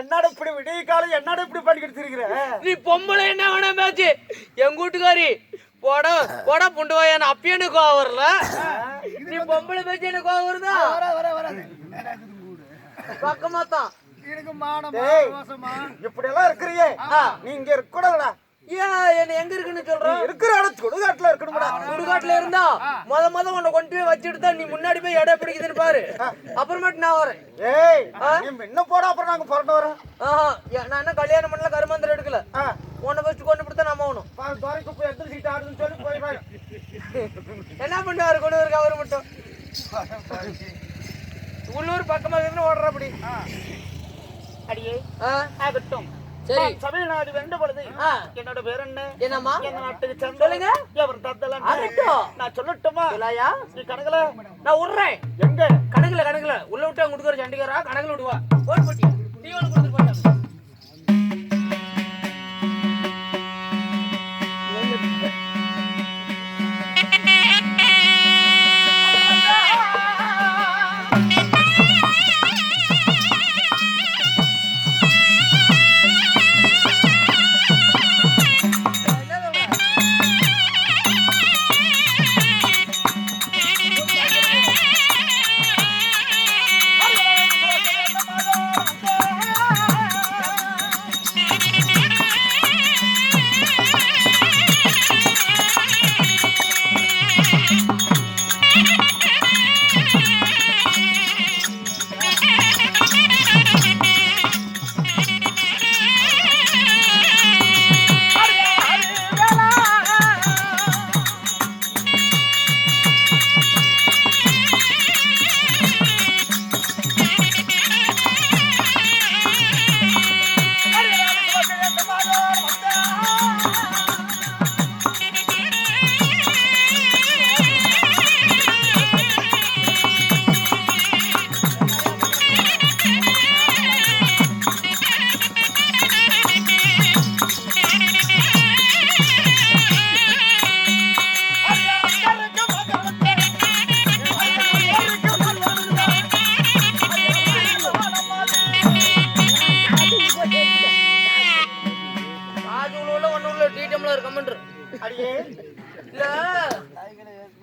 என்னடா இப்படி விடிய காலம் என்னடா இப்படி பண்ணிக்கிட்டு இருக்கிற? நீ பொம்பளை என்ன வேணா பேச்சு என் கூட்டுக்காரி போட போட புண்டு வாயான அப்பயும் எனக்கு கோவம் வரல. நீ பொம்பளை பேச்சு எனக்கு கோவம் வருதா? பக்கமாத்தான் இப்படி எல்லாம் இருக்கிறியே நீ இங்க இருக்க கூடாதுடா. ஏன் என்ன எங்க இருக்குன்னு சொல்றேன்? இருக்கிற இடம் சுடுகாட்டுல இருக்கணும்டா. சுடுகாட்டுல இருந்தா முத உன்னை கொண்டு போய் வச்சுட்டு தான் நீ முன்னாடி போய் இடம் பிடிக்குதுன்னு பாரு. அப்புறமேட்டு நான் வரேன். ஏய் நீ முன்ன போட அப்புறம் நாங்க பிறந்து வரோம். நான் என்ன கல்யாணம் பண்ணல கருமந்திரம் எடுக்கல. உன்னை ஃபர்ஸ்ட் கொண்டு பிடித்தா நம்ம ஆகணும். துறைக்கு போய் எடுத்து சீட்டு ஆடுன்னு சொல்லி போயிடுறாங்க. என்ன பண்ணுவாரு கொண்டு வருங்க அவரு மட்டும் உள்ளூர் பக்கமா இருந்து ஓடுற அப்படி அடியே ஆகட்டும். சரி தமிழ்நாடு வென்ற பொழுது என்னோட பேர் என்ன? என்னம்மா எங்க நாட்டுக்கு சென்று சொல்லுங்க. எவர் தத்தலாம் நான் சொல்லட்டுமா? இல்லையா நீ கணக்குல நான் விடுறேன். எங்க கணக்குல உள்ள விட்டு கொடுக்குற சண்டிகரா கணக்குல விடுவா போட்டு போட்டி டீவன் கொடுத்துட்டு போயிட்டாங்க.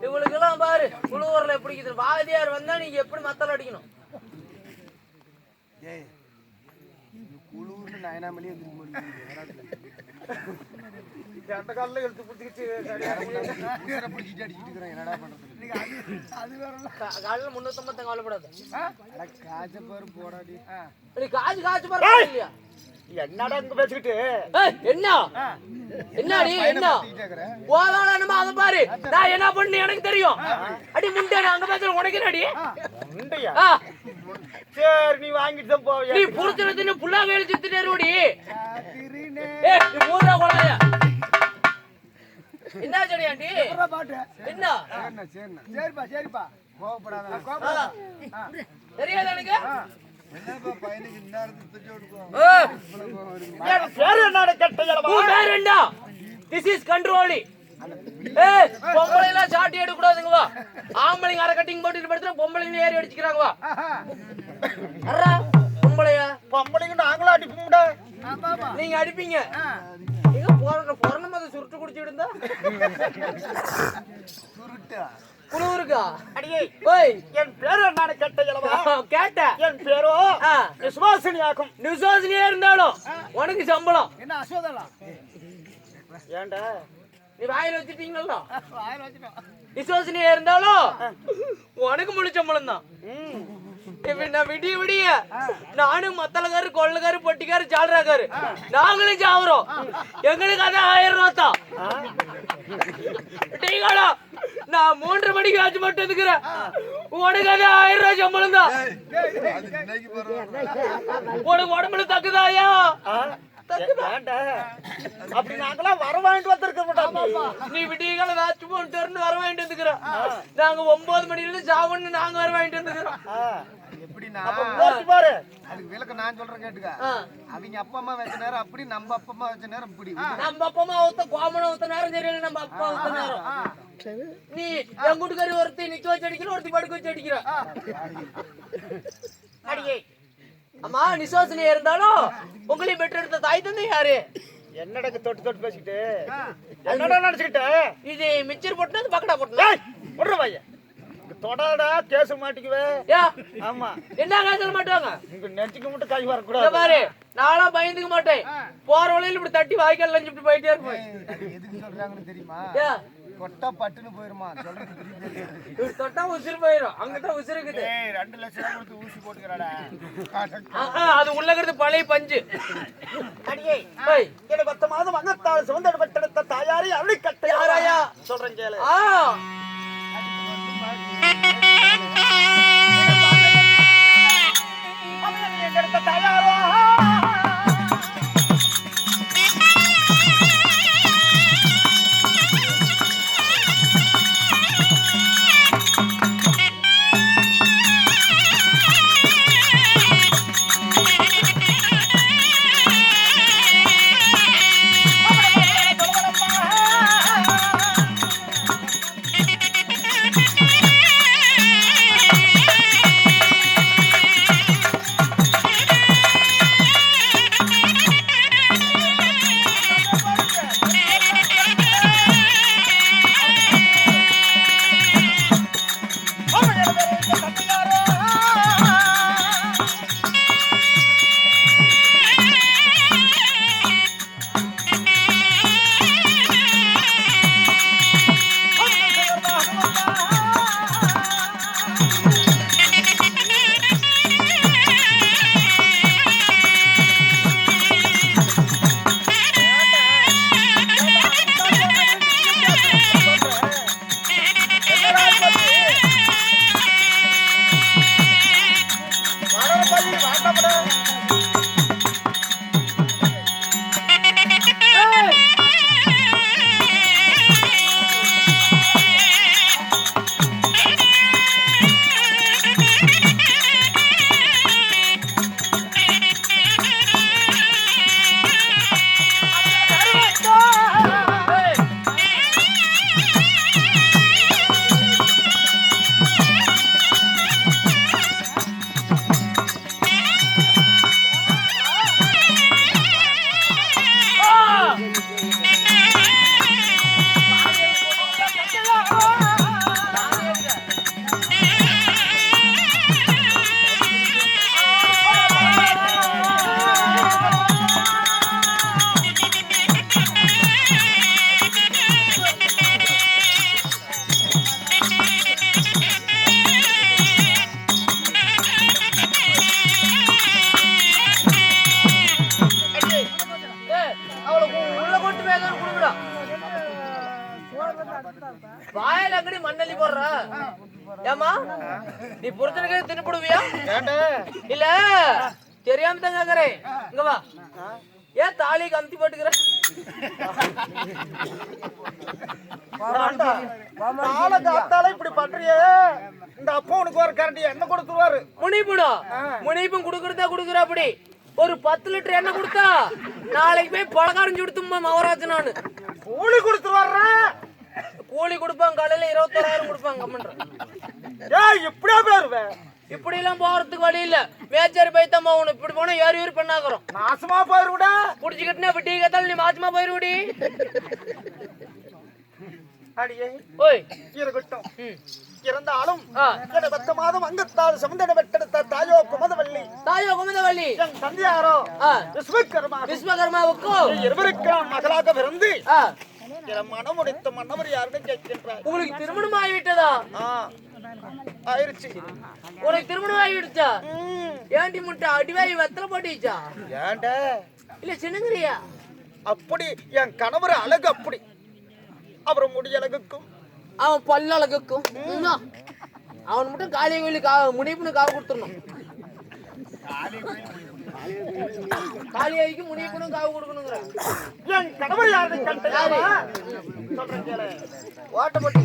இவளுக்கெல்லாம் பாரு குழுவரில் எப்படி வாதியார் வந்தா நீங்க எப்படி மத்தல அடிக்கணும்? அந்த காலில் எடுத்து பிடிச்சிக்கிச்சு காலையில 350 கவலைப்படாது. போடாடி காசு பாரு இல்லையா? என்னடா இங்க பேசிக்கிட்டு என்ன என்னடி என்ன போதானமா அதை பாரு. நான் என்ன பண்ணு எனக்கு தெரியும். அடி முண்டை அங்க பேசுற உனக்கு என்னடி முண்டையா? சரி நீ வாங்கிட்டு தான் போவியா? நீ புடிச்சிருந்துன்னு புல்லாக எழுச்சிட்டு நேருடி. நீ மூணா கொள்ளையா என்ன சரி ஆண்டி என்ன சரிப்பா கோவப்படாத. தெரியாது எனக்கு பொம்பளை சாட்டி எடுக்க கூடாதுங்க. ஆம்பளைங்க அரை கட்டிங் போட்டு படுத்துற பொம்பளைங்க ஏறி அடிச்சுக்கிறாங்க. பொம்பளையா பொம்பளைங்க நாங்களும் அடிப்போம்டா. நீங்க அடிப்பீங்க. பொறந்த மத சுருட்டு குடிச்சுட்டு இருந்தா குழுவுருக்கா அடியே என் பேரு நான் கேட்ட என் பேரோ விசுவாசினி ஆகும். விசுவாசினியா இருந்தாலும் உனக்கு சம்பளம் என்ன அசோதலா? ஏண்டா நீ வாயில வச்சுட்டீங்களா? விசுவாசினியா இருந்தாலும் உனக்கு முழு சம்பளம் தான். விடிய விடிய நானும் மத்தலக்காரு கொள்ளக்காரு பொட்டிக்காரு சால்றாக்காரு நாங்களும் சாவுறோம். எங்களுக்கு அதான் 1000 ரூபா தான். நான் 3:30 மணிக்கு ஆச்சு மட்டும் இருக்கிறேன். உனக்கு அது 1000 ரூபாய் சம்பளம் தான். உனக்கு உடம்புல தக்குதாயா? அப்படி நாங்களாம் வர வாங்கிட்டு வந்திருக்க மாட்டோம். நீ விடியகால வாட்ச் போட்டு வர வாங்கிட்டு வந்துக்கிறோம். நாங்க 9 மணில இருந்து சாவன்னு நாங்க வர வாங்கிட்டு வந்துக்கிறோம். பாரு அதுக்கு விளக்க நான் சொல்றேன் கேட்டுக்க. அவங்க அப்பா அம்மா வச்ச நேரம் அப்படி, நம்ம அப்பா அம்மா வச்ச நேரம் இப்படி. நம்ம அப்பா அம்மா ஒருத்த கோமன ஒருத்த நேரம் தெரியல, நம்ம அப்பா ஒருத்த நேரம். நீ என் கூட்டுக்காரி ஒருத்தி நிக்க வச்சு அடிக்கிற, ஒருத்தி படுக்க வச்சு அடிக்கிற. அடியே அம்மா நிசோசனை இருந்தாலும் உங்களையும் பெற்றெடுத்த தாய் தந்தை யாரு? என்னடா தொட்டு தொட்டு பேசிக்கிட்டு என்னடா நினைச்சுக்கிட்ட? இது மிச்சர் போட்டுனா அது பக்கடா போட்டுனா? விடுற பையன் தொடாடா கேச மாட்டிக்குவே. ஆமா என்ன கேசல மாட்டாங்க? இங்க நெஞ்சுக்கு மட்டும் கை வரக்கூடாது பாரு. நானும் பயந்துக்க மாட்டேன். போற வழியில இப்படி தட்டி வாய்க்கால் லஞ்சிட்டு போயிட்டே இருப்பேன். எதுக்கு சொல்றாங்கன்னு தெரியுமா? கொட்டா பட்டுன்னு போயிருமா சொல்றது தெரியுது. இப்படி தொட்டா உசுறு போயிடும். அங்கதான் உசுறு இருக்குது. 2 லட்சம் கொடுத்து ஊசி போட்டுக்கறாடா. அது உள்ள இருக்கிறது பழைய பஞ்சு. அடியே எனக்கு 10 மாதம் அங்கத்தால் சுமந்தட பெற்றெடுத்த தாயாரி அவளை கட்ட யாராயா சொல்றேன் கேளு. தாயாரோ வாயில அங்கடி மண்ணலி போடுற. ஏமா நீ புருஷனுக்கு தின்னுடுவியா? இல்ல தெரியாம தான் கேக்குறேன். இங்க வா. ஏன் தாலி கம்பி போட்டுக்கிற? இப்படி பண்றியே இந்த அப்பா உனக்கு ஒரு கரண்டி என்ன கொடுத்துருவாரு? முனிப்பும் குடுக்கறதா குடுக்குற. அப்படி ஒரு 10 லிட்டர் எண்ணெய் கொடுத்தா நாளைக்கு போய் பழக்காரஞ்சு கொடுத்து மவராஜ் நானு கூலி கொடுத்து வர்றேன். கூலி கொடுப்பாங்க. காலையில 21,000 கொடுப்பாங்க. இப்படியா பேருவேன்? இப்படி எல்லாம் போறதுக்கு வழி இல்ல. மேச்சேரி பைத்தம்மா உனக்கு இப்படி போனா ஏறி பண்ணாக்குறோம். நாசமா போயிருவிட புடிச்சுக்கிட்டுனா இப்ப டீ கத்தாலும் நீ மாசமா போயிருவிடி. அடியே ஓய் இருக்கட்டும். இருந்தாலும் 10 மாதம் அங்கத்தால் சுமந்தட பெற்றெடுத்த தாயோ குமதவள்ளி என் தந்தையாரோ விஸ்வகர்மாவுக்கு இருவருக்கு மகளாக பிறந்து மனம் முடித்த மன்னவர் யாருன்னு கேட்கின்றார். உங்களுக்கு திருமணம் ஆகிவிட்டதா? ஆயிருச்சு. உனக்கு திருமணம் ஆகிடுச்சா? ஏண்டி முட்டை அடிவாயி வெத்தலை போட்டுச்சா? ஏண்டா இல்ல சின்னங்கிறியா? அப்படி என் கணவர் அழகு அப்படி. அவர் முடி அழகுக்கும் அவன் பல்ல அழகுக்கும் அவன் மட்டும் காளிய கோயிலுக்கு முனிப்புன்னு காவு கொடுத்துடணும். காளியாய்க்கு முனிப்புன்னு காவு கொடுக்கணுங்கிற. என் கணவர் யாருன்னு சொல்றேன் கேளு. ஓட்டப்பட்டு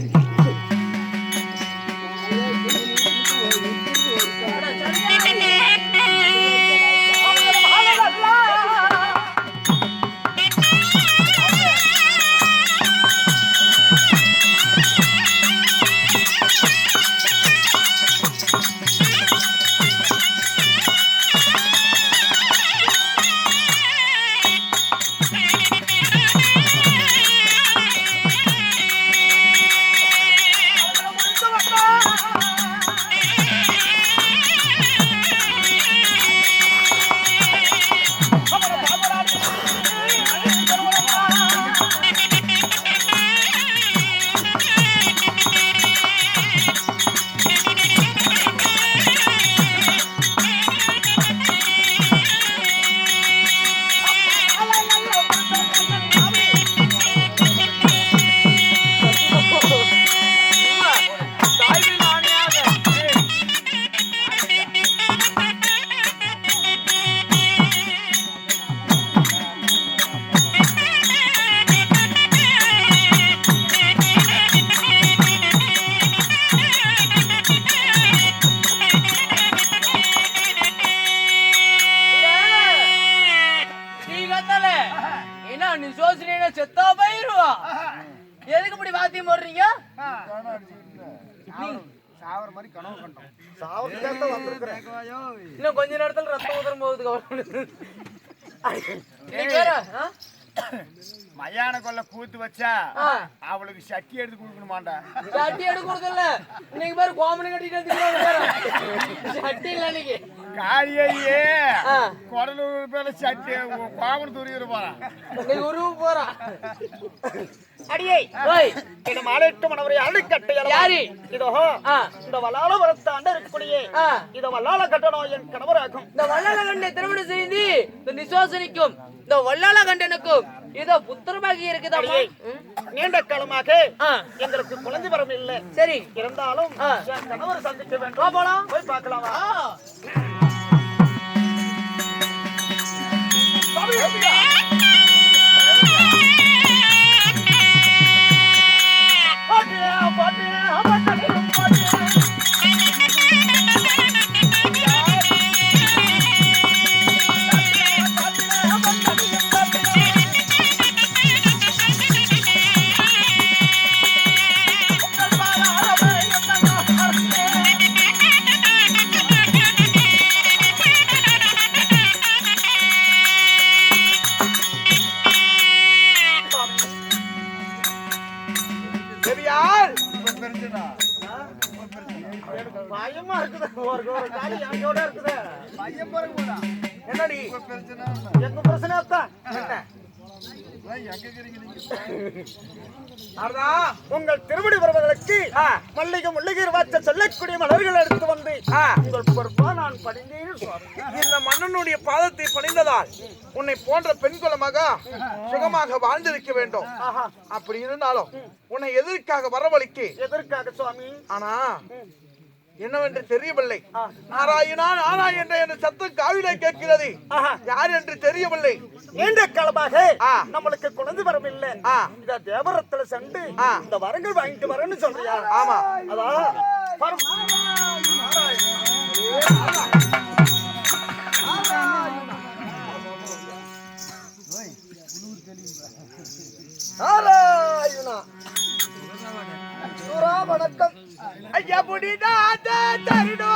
நிசோசினா செத்தா போயிருவா. எதுக்கு இப்படி வாத்தியம் போடுறீங்க? சாவர மாதிரி கனவு கண்டோம். சாவடிக்காத வந்திருக்கிறேன். இன்னும் கொஞ்ச நேரத்துல ரத்தம் ஊதுற போகுது. இன்னைக்கு வேற மயான கொல்ல கூத்து வச்சா அவளுக்கு சட்டி எடுத்து கொடுக்கணுமாண்டா. சட்டி எடுக்க கொடுக்கல. இன்னைக்கு பேரு கோமணி கட்டிட்டு வந்து சட்டி இல்ல இன்னைக்கு. காரியே கொடலூர் பேர சட்டி கோமணி தூரிட்டு போறான். இன்னைக்கு உருவு போறான். அடியே ஓய் இந்த மாலைட்டு மனவரை அழுக்கட்டை யாரு இதோ இந்த வல்லால வரத்தாண்ட இருக்கக்கூடிய இத வல்லால கட்டணும் என் கணவராகும். இந்த வல்லால கண்டை திருமணம் செய்து இந்த நிசோசனிக்கும் இந்த வல்லால கண்டனுக்கும் இதோ புத்திரபாகி இருக்குதா? நீண்ட காலமாக எங்களுக்கு குழந்தை வரம் இல்லை. சரி இருந்தாலும் என் கணவர் சந்திக்க வேண்டும். போலாம் போய் பார்க்கலாமா? பயமா இருக்குது. ஒரு காலி எங்கோட இருக்குது. பையன் பிறகு போடா. என்னடி பிரச்சனை எங்க பிரச்சனை தான் என்ன? உங்கள் திருமணி வருவதற்கு மல்லிகை முல்லிகை வாச்ச சொல்லக்கூடிய மலர்கள் எடுத்து வந்து உங்கள் பொறுப்பா நான் பணிந்தேன். இந்த மன்னனுடைய பாதத்தை பணிந்ததால் உன்னை போன்ற பெண் குலமாக சுகமாக வாழ்ந்திருக்க வேண்டும். அப்படி இருந்தாலும் உன்னை எதற்காக வரவழைக்கு? எதற்காக சுவாமி? ஆனா என்னவென்று தெரியவில்லை. நாராயணா நாராயண என்ற சத்தம் காவிலே கேட்கிறது. யார் என்று தெரியவில்லை. நீண்ட காலமாக நம்மளுக்கு குழந்தை வரம் இல்லை. இந்த தேவரத்துல சென்று இந்த வரங்கள் வாங்கிட்டு வரேன்னு சொல்றியா? ஆமா. அதான் வணக்கம். ஐயா புடிடா தருடோ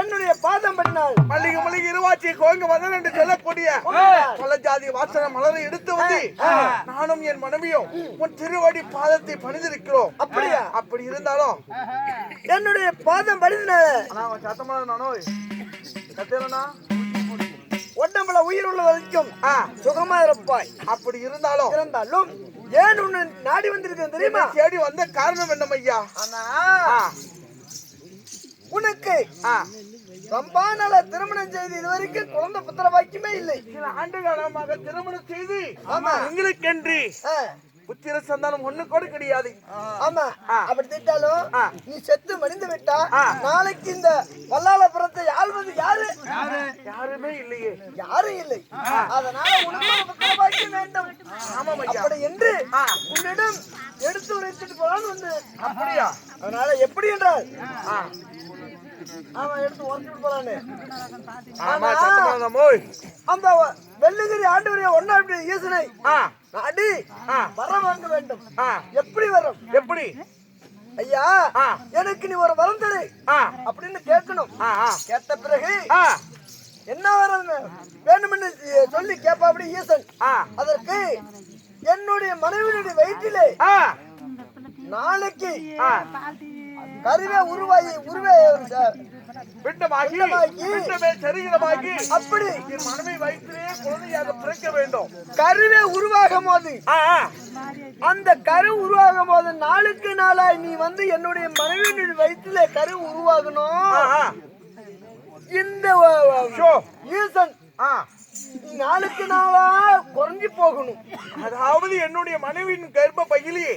என்னுடைய பாதம் பண்ணினால் மல்லிகை மல்லிகை இருவாச்சி கோங்க மதன் என்று சொல்லக்கூடிய பல ஜாதி வாசன மலரை எடுத்து வந்து நானும் என் மனைவியும் உன் திருவடி பாதத்தை பணிந்திருக்கிறோம். அப்படியா? அப்படி இருந்தாலும் என்னுடைய பாதம் பணிந்தனால சத்தமான நானோ கத்தேனா உடம்புல உயிர் உள்ள வரைக்கும் சுகமா இருப்பாய். அப்படி இருந்தாலும் ஏன் உன்னை நாடி வந்திருக்கேன் தெரியுமா? தேடி வந்த காரணம் என்ன ஐயா? ஆனா ஆ, உனக்கு ஆ, ரொம்ப நாள திருமணம் செய்து இதுவரைக்கும் குழந்தை புத்திர பாக்கியமே இல்லை. சில ஆண்டு காலமாக திருமணம் செய்து ஆமா. எங்களுக்கென்று ஆ, புத்திர சந்தானம் ஒண்ணு கூட கிடையாது. ஆமா. அப்படி திட்டாலும் ஆ. நீ செத்து மடிந்து விட்டா ஆ. நாளைக்கு இந்த வல்லாளபுரத்தை ஆள்வது யாரு? யாருமே இல்லையே. யாரும் இல்லை. அதனால உனக்கு ஒரு புத்திர பாக்கியம் வேண்டும். ஆமாம் ஐயா. அப்படி என்று ஆ. உன்னிடம் எடுத்து உரைத்துட்டு போலான்னு வந்து. அப்படியா? அதனால எப்படி என்றால் ஆ, ஆமா எடுத்து உரைச்சிட்டு போலான்னு. ஆமா சத்தமா போய். அந்த வெள்ளிகிரி ஆண்டவரைய ஒன்னாடி ஈசனை ஆ, அடி ஆ, வரம் வாங்க வேண்டும். ஆ, எப்படி வரும்? எப்படி? ஐயா ஆ. எனக்கு நீ ஒரு வரம் தரு ஆ, அப்படின்னு கேட்கணும். ஆ, ஆ, கேட்ட பிறகு ஆ, என்ன வரம் வேணும்னு சொல்லி கேப்பா அப்படி ஈசன். ஆ, அதற்கு என்னுடைய மனைவியுடைய வயிற்றிலே ஆ, நாளைக்கு ஆ, கருவே உருவாகி பிண்டமாகி பிண்டமாகி, பிண்டமே சரீரமாகி அப்படி என் மனைவி வயிற்றிலே குழந்தையாக பிறக்க வேண்டும். கருவே உருவாகும் போது ஆ, ஆ, அந்த கரு உருவாகும் போது நாளுக்கு நாளாய் நீ வந்து என்னுடைய மனைவியுடைய வயிற்றிலே கரு உருவாகணும். ஆ, ஆ, இந்த ஷோ. ஈசன் ஆ, நாளுக்கு நாளா குறைஞ்சு போகணும். அதாவது என்னுடைய மனைவியின் கர்ப்ப பையிலே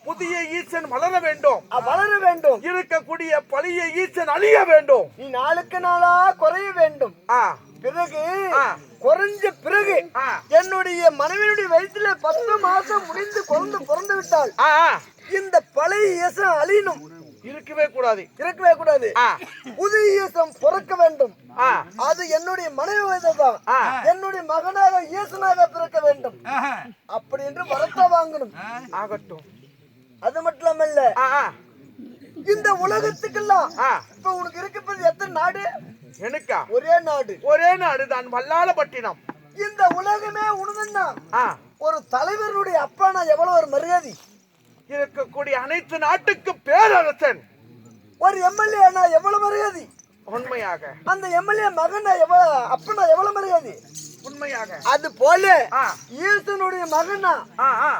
புதிய ஈசன் வளர வேண்டும். வளர வேண்டும். இருக்கக்கூடிய பழைய ஈசன் அழிய வேண்டும். நீ நாளுக்கு நாளா குறைய வேண்டும். ஆ, பிறகு ஆ. குறைஞ்ச பிறகு ஆ. என்னுடைய மனைவியுடைய வயிற்றில 10 மாசம் முடிந்து குழந்தை பிறந்து விட்டால் ஆ, ஆ, இந்த பழைய ஈசம் அழியணும். இருக்கவே கூடாது. இருக்கவே கூடாது. ஆ, புதிய ஈசம் பிறக்க வேண்டும். ஆ, அது என்னுடைய மனைவி வயதுதான். ஆ. என்னுடைய மகனாக ஈசனாக பிறக்க வேண்டும். அப்படி என்று வரத்தை வாங்கணும். ஆகட்டும். அது மட்டும் இல்ல ஆ, ஆ, இந்த உலகத்துக்கெல்லாம் ஆ. இப்ப உனக்கு இருக்கப்பது எத்தனை நாடு? எனக்கா? ஒரே நாடு. ஒரே நாடுதான் வல்லாளப்பட்டினம். இந்த உலகமே உனதுன்னா ஆ, ஒரு தலைவருடைய அப்பானா எவ்வளவு ஒரு மரியாதை. இருக்கக்கூடிய அனைத்து நாட்டுக்கு பேரரசன். ஒரு எம்எல்ஏ எவ்வளவு மரியாதை. உண்மையாக, அந்த எம்எல்ஏ மகனா எவ்வளவு அப்பனா எவ்வளவு மரியாதை. உண்மையாக. அது போல ஆ, ஈசனுடைய மகனா ஆ, ஆ,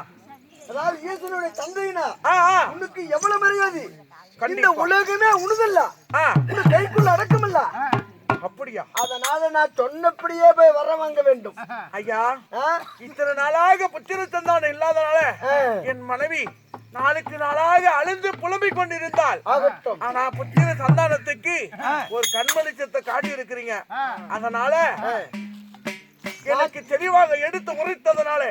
அதாவது ஈசனுடைய தந்தைனா ஆ, ஆ, உனக்கு எவ்வளவு மரியாதை. இந்த கண்டிப்பா. உலகமே உனதல்ல. ஆ, உன் கைக்குள்ள அடக்கமில்ல. அப்படியா? அதனால நான் சொன்னபடியே போய் வர வாங்க வேண்டும். ஐயா, ஆ? இத்தனை நாளாக புத்திர சந்தானம் இல்லாதனால ஆ. என் மனைவி நாளுக்கு நாளாக அழுந்து புலம்பிக் கொண்டிருந்தாள். ஆகட்டும். ஆனா புத்திர சந்தானத்துக்கு ஒரு கண்மளிச்சத்தை காட்டி இருக்கிறீங்க. அதனால எனக்கு தெளிவாக எடுத்து உரைத்ததனால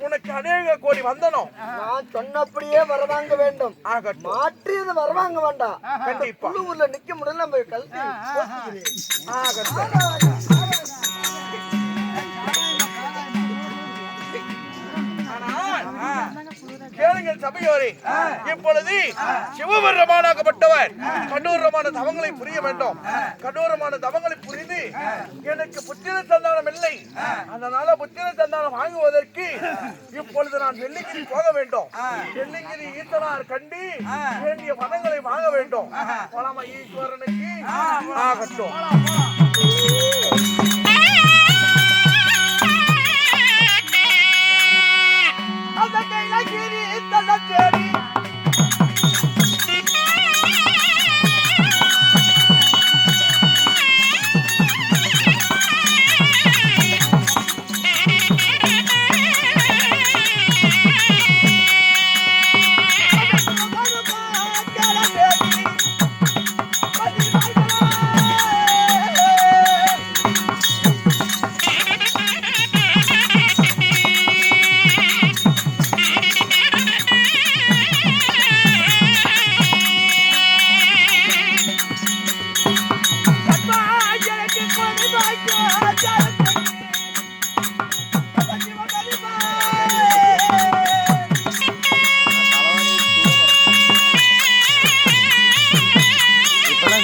உனக்கு அநேக கோடி வந்தனம். நான் சொன்னபடியே வரவாங்க வேண்டும். ஆகட்டும். மாற்றியது வரவாங்க வேண்டாம். கண்டிப்பா. ஊர்ல நிக்க முடியல நம்ம கழுத்து போட்டுக்கிறேன். ஆகட்டும். கேளுங்கள் சபையோரே, இப்பொழுது சிவபெருமானாகப்பட்டவர் கடூரமான தவங்களை புரிய வேண்டும். கடூரமான தவங்களை புரிந்து எனக்கு புத்திர சந்தானம் இல்லை. அதனால புத்திர சந்தானம் வாங்குவதற்கு இப்பொழுது நான் வெள்ளிங்கிரி போக வேண்டும். வெள்ளிங்கிரி ஈஸ்வரர் கண்டு வேண்டிய பணங்களை வாங்க வேண்டும். பரம ஈஸ்வரனுக்கு ஆகட்டும். அந்த கைலாகிரி தலச்சேரி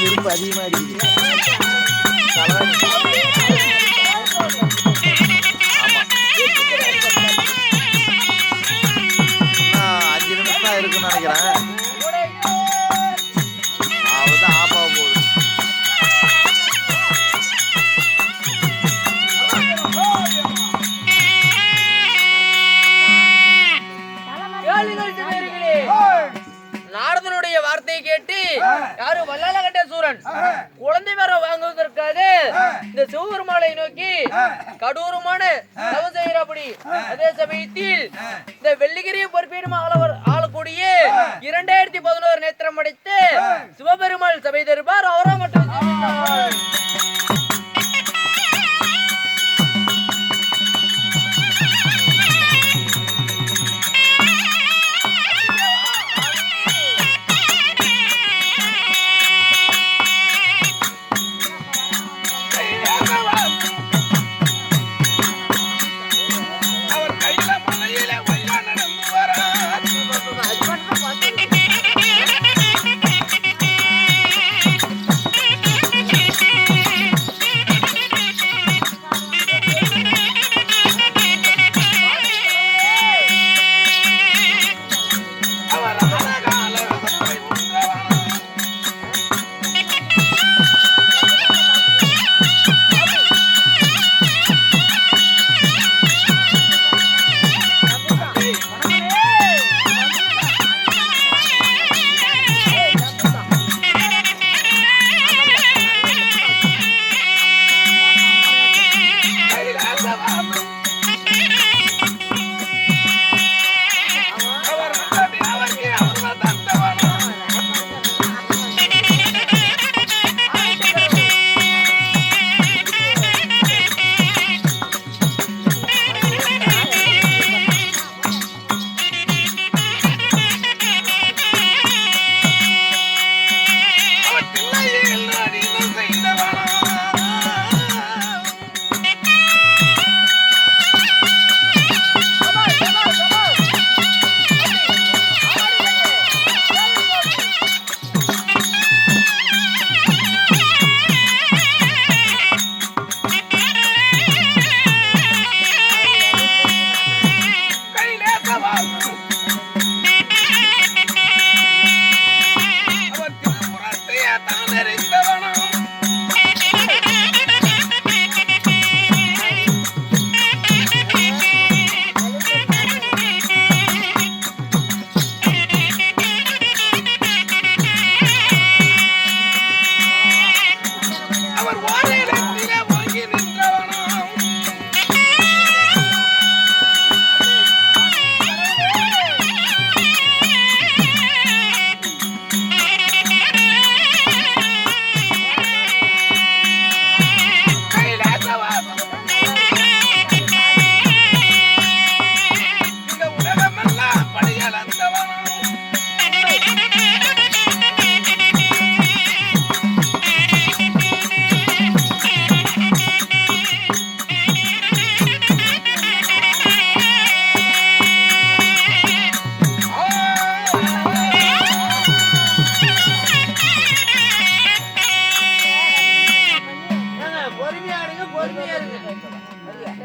விருப்பம் அதிகமா இருக்குது. ஆமா, 5 நிமிஷம் தான் இருக்குன்னு நினைக்கிறேன். அவ்வளவுதான் ஆஃப் ஆக போகுது. வாலிகள் சிவர்களே, நாரதனுடைய வார்த்தையை கேட்டு யாரு வல்லாளகட்ட சூரன் குழந்தை வர வாங்குவதற்காக இந்த சிவபெருமானை நோக்கி கடூரமான தவம் செய்கிறபடி, அதே சமயத்தில் இந்த வெள்ளிகிரி பொறுப்பீடுமாக ஆளக்கூடிய 2011 நேத்திரம் அடைத்து சிவபெருமாள் சபை தருவார். அவரா மட்டும்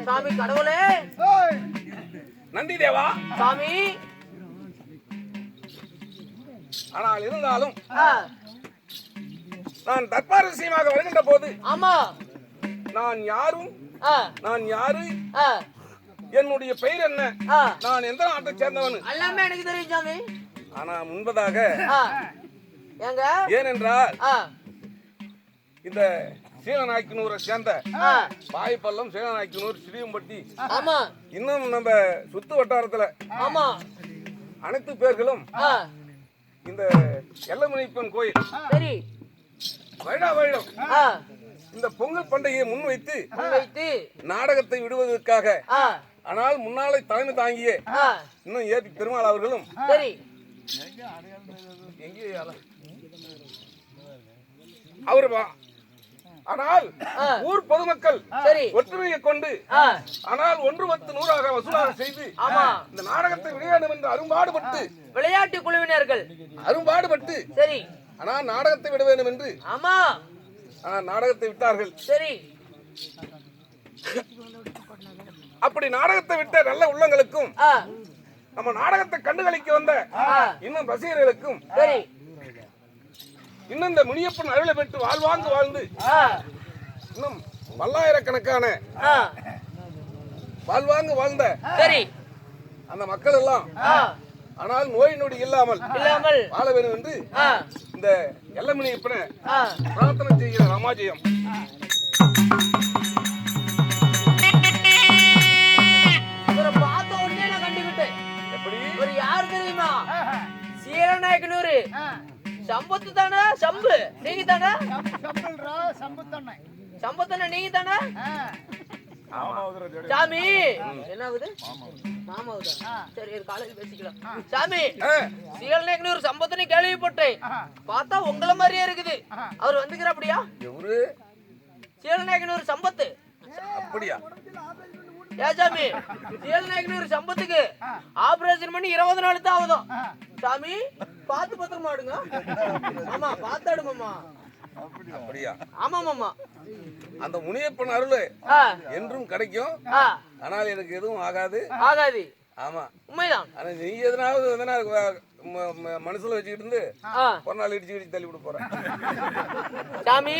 சாமி கடவுளே, நன்றி தேவா. சாமி ஆனால் இருந்தாலும் ஆ, நான் தர்பார் விஷயமாக வருகின்ற போது ஆமா நான் யாரும் ஆ, நான் யாரு, ஆ, என்னுடைய பெயர் என்ன, ஆ, நான் எந்த நாட்டை சேர்ந்தவன் எல்லாமே எனக்கு தெரியும் சாமி. ஆனா முன்பதாக ஆ, ஏங்க ஏனென்றால் ஆ, இந்த சீலநாய்க்கனூரை சேர்ந்த ஆ, பாய்பள்ளம், சீலநாய்க்கனூர், சிறியம்பட்டி, ஆமா இன்னும் நம்ம சுத்து வட்டாரத்துல ஆமா அனைத்து பேர்களும் ஆ, இந்த எல்லமணிப்பன் கோயில் சரி வருடா வருடம் ஆ, இந்த பொங்கல் பண்டிகையை முன்வைத்து வைத்து நாடகத்தை விடுவதற்காக, ஆ, ஆனால் முன்னாலே தலைமை தாங்கிய ஆ, இன்னும் ஏபி பெருமாள் அவர்களும் சரி எங்கே அவர் ஆனால் ஆ, ஊர் பொதுமக்கள் சரி ஒற்றுமையை கொண்டு ஆ, ஆனால் 1/10 வசூலாக செய்து ஆமா இந்த நாடகத்தை விட வேண்டும் என்று அரும்பாடுபட்டு விளையாட்டு குழுவினர்கள் அரும்பாடுபட்டு சரி ஆனால் நாடகத்தை விட வேண்டும் என்று ஆமா நாடகத்தை விட்டார்கள். சரி அப்படி நாடகத்தை விட்ட நல்ல உள்ளங்களுக்கும் ஆ, நம்ம நாடகத்தை கண்டுகளிக்க வந்த ஆ, இன்னும் ரசிகர்களுக்கும் சரி இன்னும் இந்த முனியப்பன் அருளை பெற்று வாழ்வாங்கு வாழ்ந்து ஆ, இன்னும் பல்லாயிரக்கணக்கான ஆ, வாழ்வாங்கு வாழ்ந்த சரி அந்த மக்கள் எல்லாம் ஆ, ஆனால் நோய் நொடி இல்லாமல் இல்லாமல் வாழ வேண்டும் என்று ஆ, இந்த எல்லமணி இப்பன ஆ. பிரார்த்தனை செய்கிற ராமாஜயம். இவரை பார்த்த உடனே நான் கண்டுகிட்டேன். எப்படி? இவர் யார் தெரியுமா? சீரநாயக்கனூர் சம்பத்து தானே? சம்பு நீங்க தானே? சம்பத்தண்ண நீங்க தானே? சாமி என்ன ஆகுது? மாமாவுதா? சரி இது காலையில் பேசிக்கலாம். சாமி சீரநாயக்கனூர் சம்பத்தனை கேள்விப்பட்டேன். பார்த்தா உங்களை மாதிரியே இருக்குது. அவர் வந்துக்கிற அப்படியா? எவரு? சீரநாயக்கனூர் சம்பத்து. அப்படியா? ஏன் சாமி சீரநாயக்கனூர் சம்பத்துக்கு ஆபரேஷன் பண்ணி 20 நாள் தான் ஆகுதும். சாமி பார்த்து பத்திரமா ஆடுங்க. ஆமா பார்த்தாடு மாமா. அப்படியா? ஆமா மாமா. அந்த முனியப்பன் அருள் ஆ, என்றும் கிடைக்கும். ஆ, ஆனால் எனக்கு எதுவும் ஆகாது. ஆகாது. ஆமா. உண்மைதான். ஆனா நீ எதனாவது மனசுல வச்சுக்கிட்டு இருந்து ஆ, ஒரு நாள் இடிச்சு தள்ளி விட போறேன். சாமி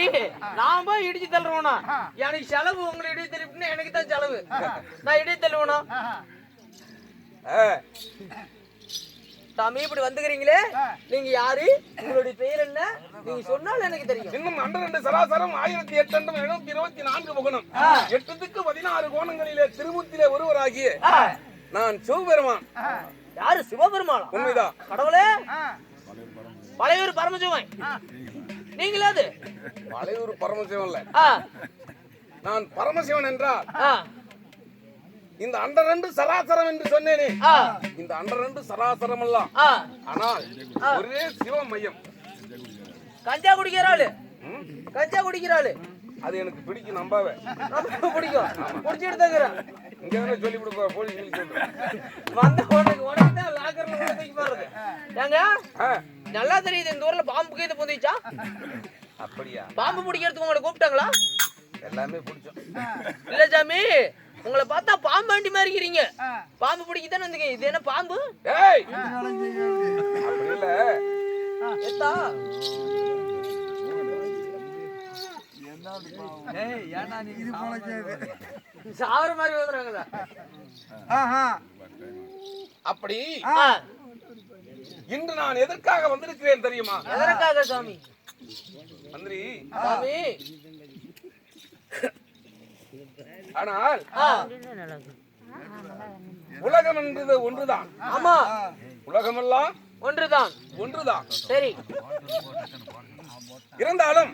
நான் போய் இடிச்சு தள்ளுவேனா? எனக்கு செலவு. உங்களை இடி தள்ளிவிட்டுனா எனக்கு தான் செலவு. நான் இடி தள்ளுவேனா? சாமி இப்படி வந்துக்கிறீங்களே, நீங்க யாரு? உங்களுடைய பெயர் என்ன? நீங்க சொன்னாலும் எனக்கு தெரியும். இன்னும் 12 சராசரம் 1824 முகனம் 8க்கு 16 கோணங்களிலே திருமுத்திலே ஒருவராகிய நான் சிவபெருமான். யாரு? சிவபெருமானா? உண்மைதான். கடவுளே பழையூர் பரமசிவன் நீங்களே? அது பழையூர் பரமசிவன் இல்ல, ஆ, நான் பரமசிவன் என்றால் ஆ, இந்த அண்டரண்டு சராசரம் என்று சொன்னேனே, ஆ, இந்த அண்டரண்டு சராசரம் எல்லாம் ஆ. ஆனால் ஒரே சிவ மையம். கஞ்சா குடிக்கிறாளு, கஞ்சா குடிக்கிறாளு. அது எனக்கு பிடிக்கும். நம்பாவே ரொம்ப பிடிக்கும். குடிச்சிட்டு தங்குறேன். இங்க தானே சொல்லி கொடுப்பா போலீஸ் சொல்றேன். வந்த உனக்கு தான் லாக்கர்ல உள்ள தூக்கி போறது. ஏங்க நல்லா தெரியுது இந்த ஊர்ல பாம்பு கீது புதிச்சா. அப்படியா? பாம்பு பிடிக்கிறதுக்கு உங்களை கூப்பிட்டாங்களா? எல்லாமே பிடிச்சோம். இல்ல சாமி உங்களை பார்த்தா பாம்பு வண்டி மாதிரி இருக்கிறீங்க. பாம்பு பிடிக்கத்தானே வந்தீங்க. இது என்ன பாம்பு? ஏய் அப்படி இல்ல. எத்தா சாவர மாதிரி வந்துறாங்களா? அப்படி இன்று நான் எதற்காக வந்திருக்கிறேன் தெரியுமா? எதற்காக சாமி? மந்திரி சாமி ஆனால் உலகம் என்பது ஒன்றுதான். ஆமா உலகமெல்லாம் ஒன்றுதான். ஒன்றுதான். சரி இருந்தாலும்